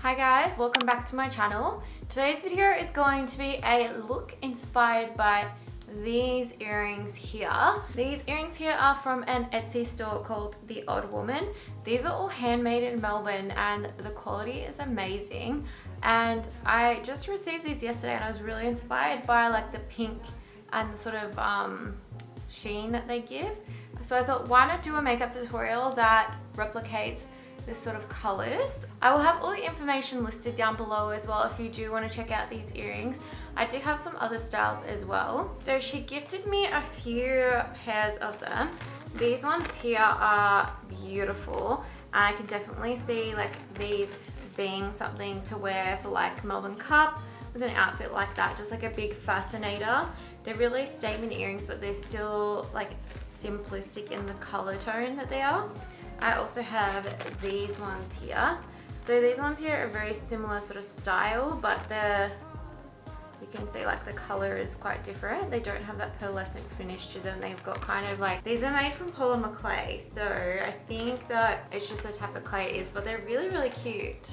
Hi guys, welcome back to my channel. Today's video is going to be a look inspired by these earrings here. These earrings here are from an Etsy store called The Odd Woman. These are all handmade in Melbourne and the quality is amazing. And I just received these yesterday and I was really inspired by like the pink and the sort of sheen that they give. So I thought, why not do a makeup tutorial that replicates this sort of colors. I will have all the information listed down below as well if you do want to check out these earrings. I do have some other styles as well. So she gifted me a few pairs of them. These ones here are beautiful and I can definitely see like these being something to wear for like Melbourne Cup with an outfit like that, just like a big fascinator. They're really statement earrings, but they're still like simplistic in the color tone that they are. I also have these ones here. So these ones here are very similar sort of style, but you can see like the color is quite different. They don't have that pearlescent finish to them. They've got kind of like, these are made from polymer clay. So I think that it's just the type of clay it is, but they're really, really cute.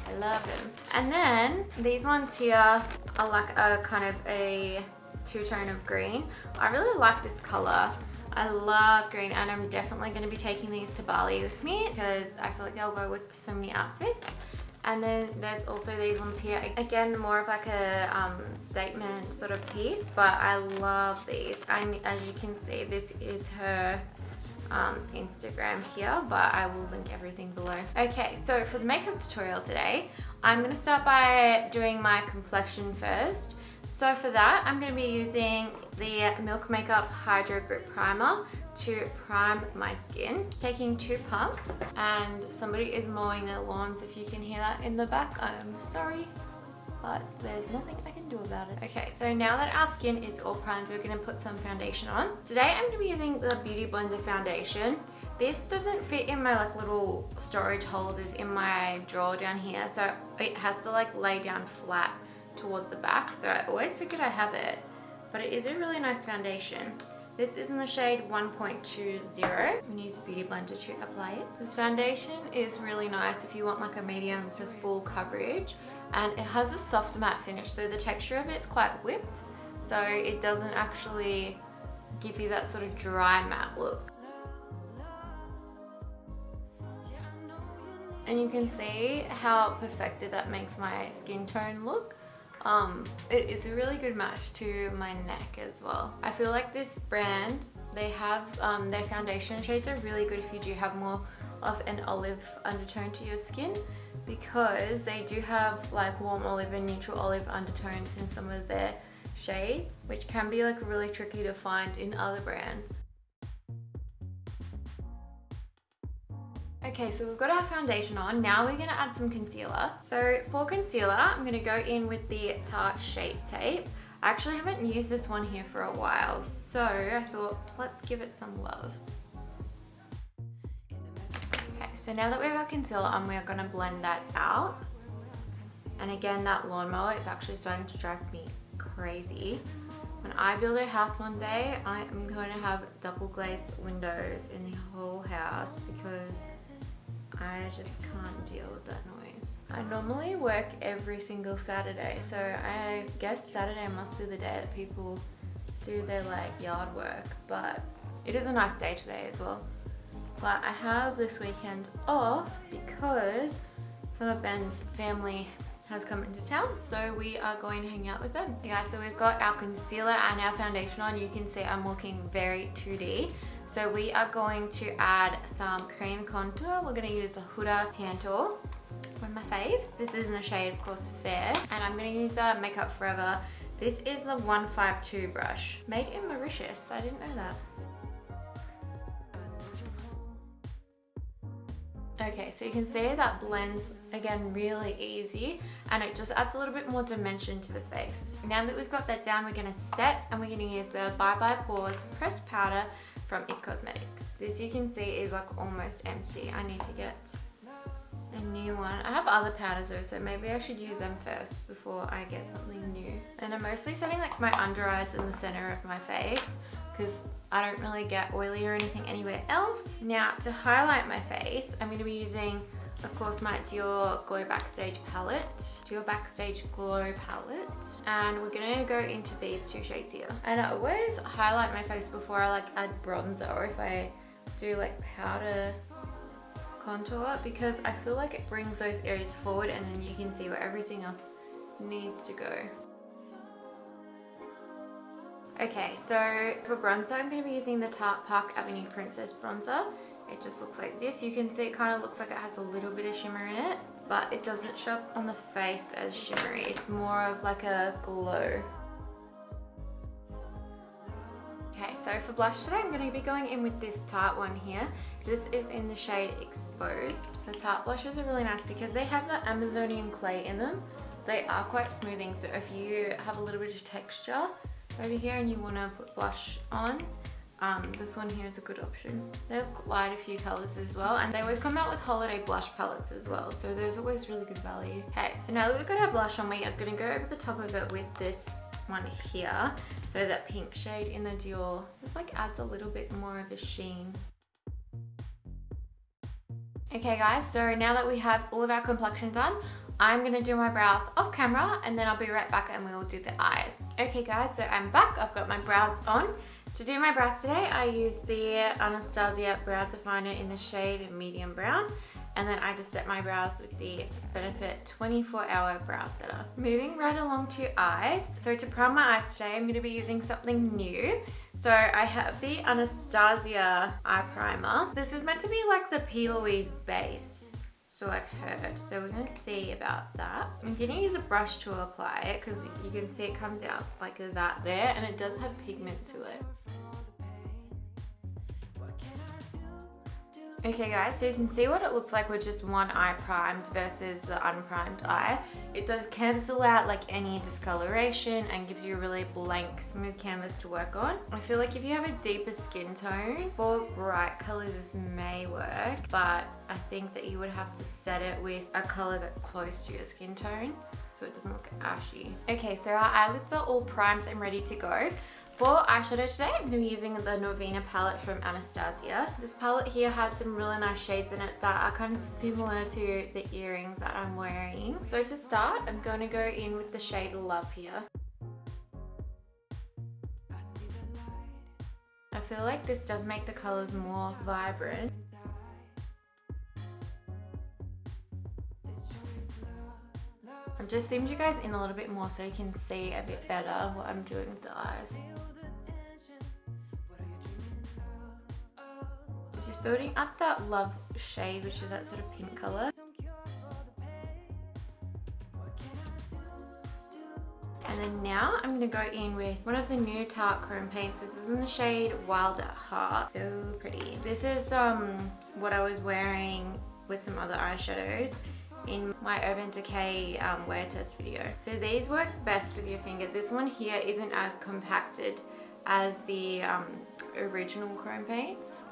I love them. And then these ones here are like a kind of a two-tone of green. I really like this color. I love green and I'm definitely going to be taking these to Bali with me because I feel like they'll go with so many outfits. And then there's also these ones here. Again, more of like a statement sort of piece, but I love these. And as you can see, this is her Instagram here, but I will link everything below. Okay, so for the makeup tutorial today, I'm going to start by doing my complexion first. So for that, I'm going to be using the Milk Makeup Hydro Grip Primer to prime my skin. Taking 2 pumps, and somebody is mowing their lawns. If you can hear that in the back, I'm sorry, but there's nothing I can do about it. Okay, so now that our skin is all primed, we're going to put some foundation on. Today I'm going to be using the Beauty Blender foundation. This doesn't fit in my like little storage holders in my drawer down here, so it has to like lay down flat towards the back, so I always figured I have it, but it is a really nice foundation. This is in the shade 1.20. I'm going to use a Beauty Blender to apply it. This foundation is really nice if you want like a medium to full coverage, and it has a soft matte finish, so the texture of it's quite whipped, so it doesn't actually give you that sort of dry matte look. And you can see how perfected that makes my skin tone look. It is a really good match to my neck as well. I feel like this brand, they have their foundation shades are really good if you do have more of an olive undertone to your skin, because they do have like warm olive and neutral olive undertones in some of their shades, which can be like really tricky to find in other brands. Okay, so we've got our foundation on. Now we're going to add some concealer. So for concealer, I'm going to go in with the Tarte Shape Tape. I actually haven't used this one here for a while, so I thought let's give it some love. Okay, so now that we have our concealer on, we're going to blend that out. And again, that lawnmower is actually starting to drive me crazy. When I build a house one day, I am going to have double glazed windows in the whole house because I just can't deal with that noise. I normally work every single Saturday, so I guess Saturday must be the day that people do their like yard work, but it is a nice day today as well. But I have this weekend off because some of Ben's family has come into town, so we are going to hang out with them. Okay guys, so we've got our concealer and our foundation on. You can see I'm looking very 2D. So we are going to add some cream contour. We're going to use the Huda Tantour, one of my faves. This is in the shade, of course, Fair. And I'm going to use the Makeup Forever. This is the 152 brush, made in Mauritius. I didn't know that. Okay, so you can see that blends, again, really easy, and it just adds a little bit more dimension to the face. Now that we've got that down, we're going to set, and we're going to use the Bye Bye Pores pressed powder from It Cosmetics. This you can see is like almost empty. I need to get a new one. I have other powders though, so maybe I should use them first before I get something new. And I'm mostly setting like my under eyes in the center of my face because I don't really get oily or anything anywhere else. Now to highlight my face, I'm going to be using of course, my Dior Glow Backstage palette. Dior Backstage Glow palette. And we're gonna go into these two shades here. And I always highlight my face before I like add bronzer, or if I do like powder contour, because I feel like it brings those areas forward and then you can see where everything else needs to go. Okay, so for bronzer, I'm going to be using the Tarte Park Avenue Princess bronzer. It just looks like this. You can see it kind of looks like it has a little bit of shimmer in it, but it doesn't show up on the face as shimmery. It's more of like a glow. Okay, so for blush today, I'm going to be going in with this Tarte one here. This is in the shade Exposed. The Tarte blushes are really nice because they have the Amazonian clay in them. They are quite smoothing, so if you have a little bit of texture over here and you want to put blush on, this one here is a good option. They have quite a few colors as well, and they always come out with holiday blush palettes as well, so there's always really good value. Okay, so now that we've got our blush on, we are going to go over the top of it with this one here. So that pink shade in the Dior, this like adds a little bit more of a sheen. Okay guys, so now that we have all of our complexion done, I'm gonna do my brows off camera and then I'll be right back and we will do the eyes. Okay guys, so I'm back. I've got my brows on. To do my brows today, I use the Anastasia brow definer in the shade medium brown. And then I just set my brows with the Benefit 24-hour brow setter. Moving right along to eyes. So to prime my eyes today, I'm going to be using something new. So I have the Anastasia eye primer. This is meant to be like the P. Louise base, so I've heard. So we're going to see about that. I'm going to use a brush to apply it because you can see it comes out like that there, and it does have pigment to it. Okay guys, so you can see what it looks like with just one eye primed versus the unprimed eye. It does cancel out like any discoloration and gives you a really blank, smooth canvas to work on. I feel like if you have a deeper skin tone, for bright colors this may work, but I think that you would have to set it with a color that's close to your skin tone so it doesn't look ashy. Okay, so our eyelids are all primed and ready to go. For eyeshadow today, I'm going to be using the Norvina palette from Anastasia. This palette here has some really nice shades in it that are kind of similar to the earrings that I'm wearing. So to start, I'm going to go in with the shade Love here. I feel like this does make the colors more vibrant. I've just zoomed you guys in a little bit more so you can see a bit better what I'm doing with the eyes. Just building up that Love shade, which is that sort of pink color. And then now I'm going to go in with one of the new Tarte Creme paints. This is in the shade Wild at Heart. So pretty. This is what I was wearing with some other eyeshadows in my Urban Decay wear test video. So these work best with your finger. This one here isn't as compacted as the original Creme paints.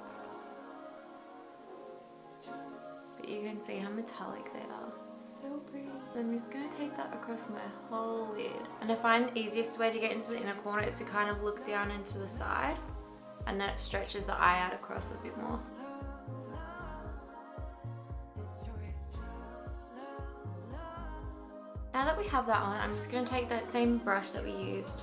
But you can see how metallic they are. So pretty. I'm just going to take that across my whole lid. And I find the easiest way to get into the inner corner is to kind of look down into the side, and then it stretches the eye out across a bit more. Now that we have that on, I'm just going to take that same brush that we used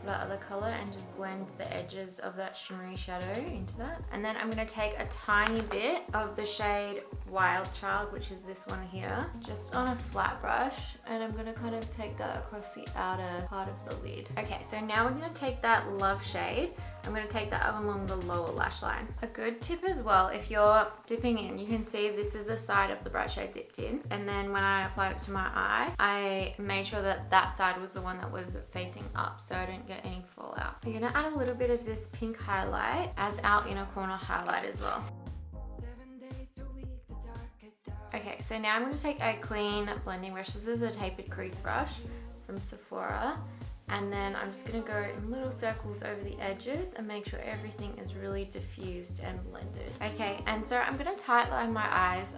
for that other color and just blend the edges of that shimmery shadow into that. And then I'm going to take a tiny bit of the shade Wild Child, which is this one here, just on a flat brush, and I'm going to kind of take that across the outer part of the lid. Okay, so now we're going to take that Love shade. I'm going to take that along the lower lash line. A good tip as well, if you're dipping in, you can see this is the side of the brush I dipped in, and then when I applied it to my eye, I made sure that that side was the one that was facing up so I don't get any fallout. We're going to add a little bit of this pink highlight as our inner corner highlight as well. Okay, so now I'm going to take a clean blending brush. This is a tapered crease brush from Sephora, And then I'm just gonna go in little circles over the edges and make sure everything is really diffused and blended. Okay, and so I'm gonna tightline my eyes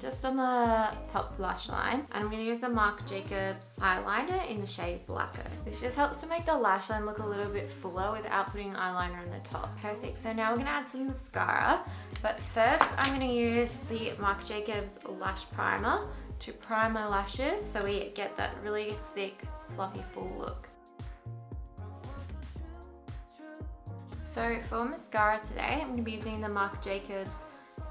just on the top lash line. And I'm gonna use the Marc Jacobs eyeliner in the shade Blaquer. This just helps to make the lash line look a little bit fuller without putting eyeliner on the top. Perfect, so now we're gonna add some mascara. But first I'm gonna use the Marc Jacobs Lash Primer to prime my lashes so we get that really thick, fluffy, full look. So for mascara today, I'm going to be using the Marc Jacobs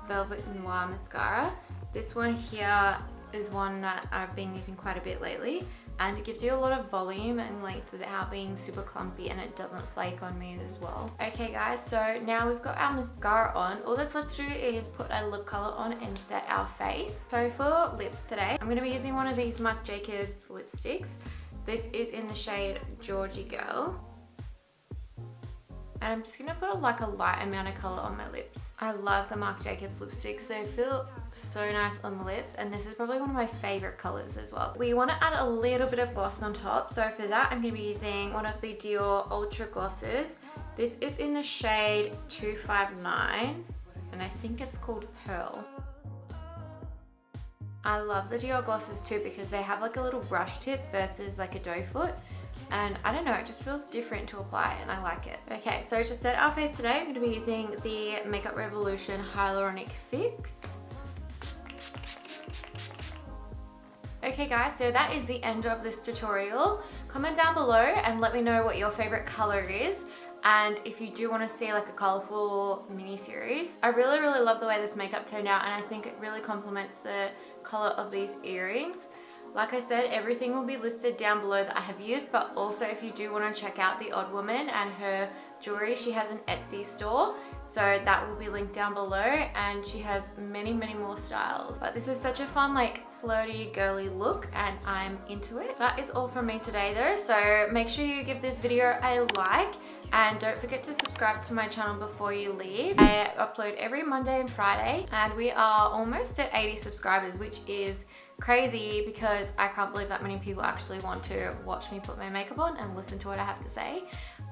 Velvet Noir Mascara. This one here is one that I've been using quite a bit lately, and it gives you a lot of volume and length without being super clumpy, and it doesn't flake on me as well. Okay guys, so now we've got our mascara on. All that's left to do is put a lip color on and set our face. So for lips today, I'm going to be using one of these Marc Jacobs lipsticks. This is in the shade Georgie Girl. And I'm just going to put like a light amount of colour on my lips. I love the Marc Jacobs lipsticks. They feel so nice on the lips, and this is probably one of my favourite colours as well. We want to add a little bit of gloss on top, so for that I'm going to be using one of the Dior Ultra Glosses. This is in the shade 259, and I think it's called Pearl. I love the Dior glosses too because they have like a little brush tip versus like a doe foot. And I don't know, it just feels different to apply and I like it. Okay, so to set our face today, I'm going to be using the Makeup Revolution Hyaluronic Fix. Okay guys, so that is the end of this tutorial. Comment down below and let me know what your favorite color is. And if you do want to see like a colorful mini series. I really love the way this makeup turned out, and I think it really complements the color of these earrings. Like I said, everything will be listed down below that I have used, but also if you do want to check out the Odd Woman and her jewelry, she has an Etsy store, so that will be linked down below, and she has many more styles. But this is such a fun, like flirty, girly look, and I'm into it. That is all from me today though, so make sure you give this video a like, and don't forget to subscribe to my channel before you leave. I upload every Monday and Friday, and we are almost at 80 subscribers, which is crazy because I can't believe that many people actually want to watch me put my makeup on and listen to what I have to say.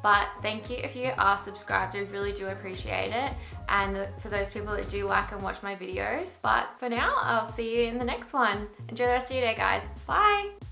But thank you if you are subscribed, I really do appreciate it. And for those people that do like and watch my videos. But for now, I'll see you in the next one. Enjoy the rest of your day, guys. Bye!